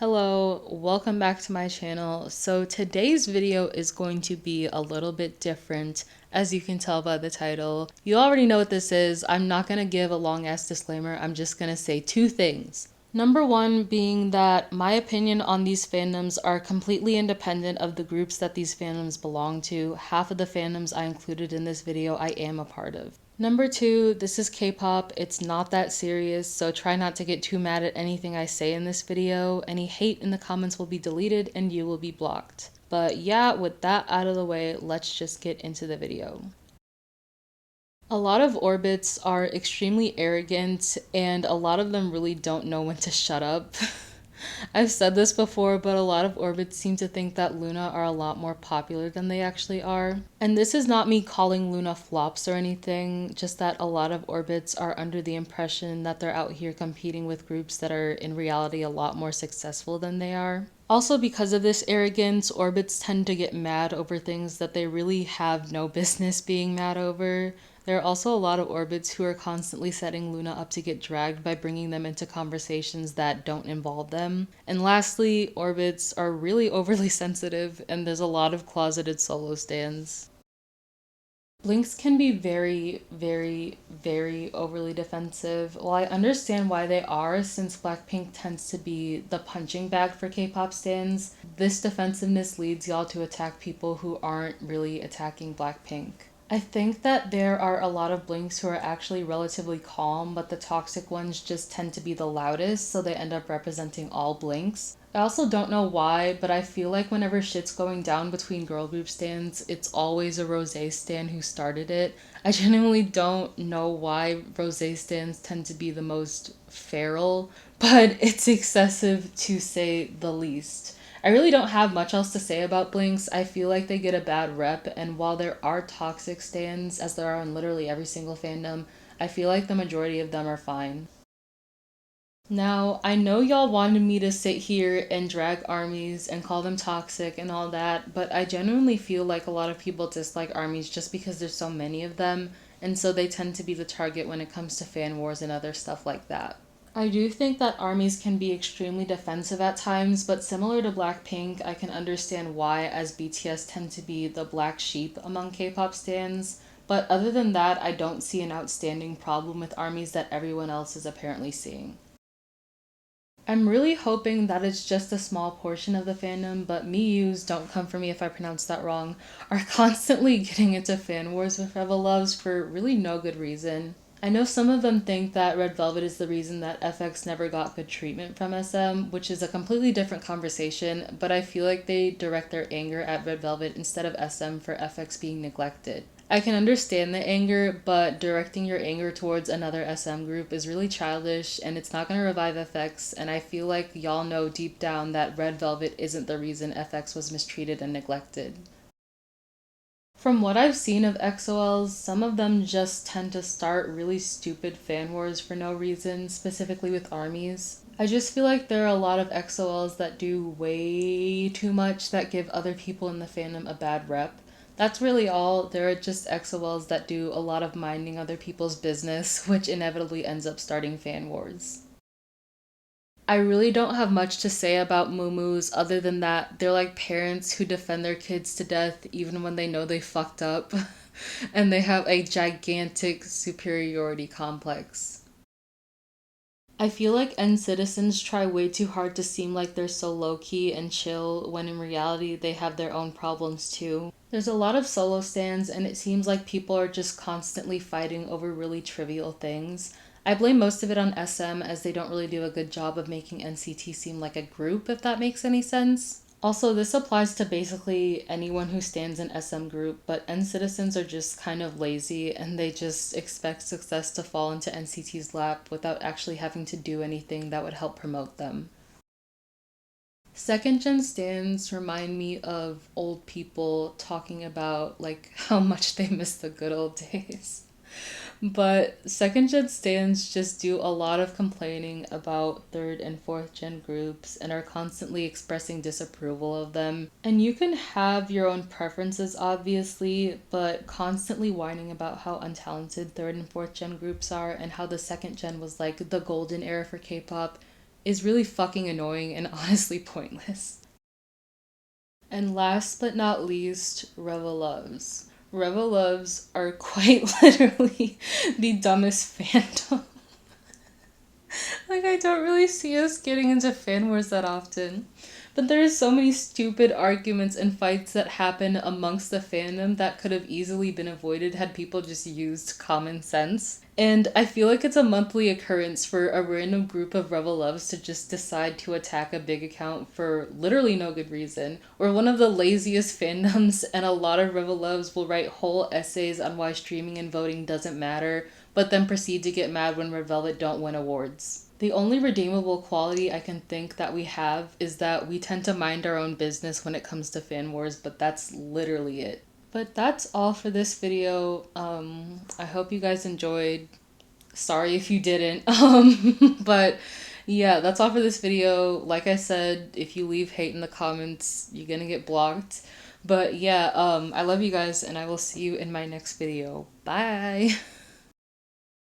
Hello, welcome back to my channel. So today's video is going to be a little bit different, as you can tell by the title. You already know what this is. I'm not going to give a long ass disclaimer. I'm just going to say two things. Number one being that my opinion on these fandoms are completely independent of the groups that these fandoms belong to. Half of the fandoms I included in this video I am a part of. Number two, this is K-pop. It's not that serious, so try not to get too mad at anything I say in this video. Any hate in the comments will be deleted and you will be blocked. But yeah, with that out of the way, let's just get into the video. A lot of orbits are extremely arrogant and a lot of them really don't know when to shut up. I've said this before, but a lot of orbits seem to think that loona are a lot more popular than they actually are. And this is not me calling loona flops or anything, just that a lot of orbits are under the impression that they're out here competing with groups that are in reality a lot more successful than they are. Also, because of this arrogance, orbits tend to get mad over things that they really have no business being mad over. There are also a lot of orbits who are constantly setting loona up to get dragged by bringing them into conversations that don't involve them. And lastly, orbits are really overly sensitive and there's a lot of closeted solo stans. Blinks can be very overly defensive. Well, I understand why they are, since Blackpink tends to be the punching bag for K-pop stans. This defensiveness leads y'all to attack people who aren't really attacking Blackpink. I think that there are a lot of blinks who are actually relatively calm, but the toxic ones just tend to be the loudest, so they end up representing all blinks. I also don't know why, but I feel like whenever shit's going down between girl group stans, it's always a rosé stan who started it. I genuinely don't know why rosé stans tend to be the most feral, but it's excessive to say the least. I really don't have much else to say about blinks. I feel like they get a bad rep, and while there are toxic stans, as there are in literally every single fandom, I feel like the majority of them are fine. Now, I know y'all wanted me to sit here and drag armies and call them toxic and all that, but I genuinely feel like a lot of people dislike armies just because there's so many of them, and so they tend to be the target when it comes to fan wars and other stuff like that. I do think that armies can be extremely defensive at times, but similar to Blackpink, I can understand why, as BTS tend to be the black sheep among K-pop stans. But other than that, I don't see an outstanding problem with armies that everyone else is apparently seeing. I'm really hoping that it's just a small portion of the fandom, but Miumuus, don't come for me if I pronounce that wrong, are constantly getting into fan wars with Rebel Loves for really no good reason. I know some of them think that Red Velvet is the reason that FX never got good treatment from SM, which is a completely different conversation, but I feel like they direct their anger at Red Velvet instead of SM for FX being neglected. I can understand the anger, but directing your anger towards another SM group is really childish and it's not going to revive FX, and I feel like y'all know deep down that Red Velvet isn't the reason FX was mistreated and neglected. From what I've seen of XOLs, some of them just tend to start really stupid fan wars for no reason, specifically with armies. I just feel like there are a lot of XOLs that do way too much that give other people in the fandom a bad rep. That's really all. There are just XOLs that do a lot of minding other people's business, which inevitably ends up starting fan wars. I really don't have much to say about Muumuus other than that they're like parents who defend their kids to death even when they know they fucked up. And they have a gigantic superiority complex. I feel like N citizens try way too hard to seem like they're so low-key and chill when in reality they have their own problems too. There's a lot of solo stans and it seems like people are just constantly fighting over really trivial things. I blame most of it on SM as they don't really do a good job of making NCT seem like a group, if that makes any sense. Also, this applies to basically anyone who stands an SM group, but N-citizens are just kind of lazy and they just expect success to fall into NCT's lap without actually having to do anything that would help promote them. Second gen stands remind me of old people talking about like how much they miss the good old days. But second gen stands just do a lot of complaining about third and fourth gen groups and are constantly expressing disapproval of them. And you can have your own preferences, obviously, but constantly whining about how untalented third and fourth gen groups are and how the second gen was like the golden era for K-pop is really fucking annoying and honestly pointless. And last but not least, Revel Loves. Revel Loves are quite literally the dumbest fandom. Like, I don't really see us getting into fan wars that often. But there are so many stupid arguments and fights that happen amongst the fandom that could have easily been avoided had people just used common sense. And I feel like it's a monthly occurrence for a random group of Revel Loves to just decide to attack a big account for literally no good reason. We're one of the laziest fandoms, and a lot of Revel Loves will write whole essays on why streaming and voting doesn't matter, but then proceed to get mad when Red Velvet don't win awards. The only redeemable quality I can think that we have is that we tend to mind our own business when it comes to fan wars, but that's literally it. But that's all for this video. I hope you guys enjoyed. Sorry if you didn't. But yeah, that's all for this video. Like I said, if you leave hate in the comments, you're gonna get blocked. But yeah, I love you guys, and I will see you in my next video. Bye!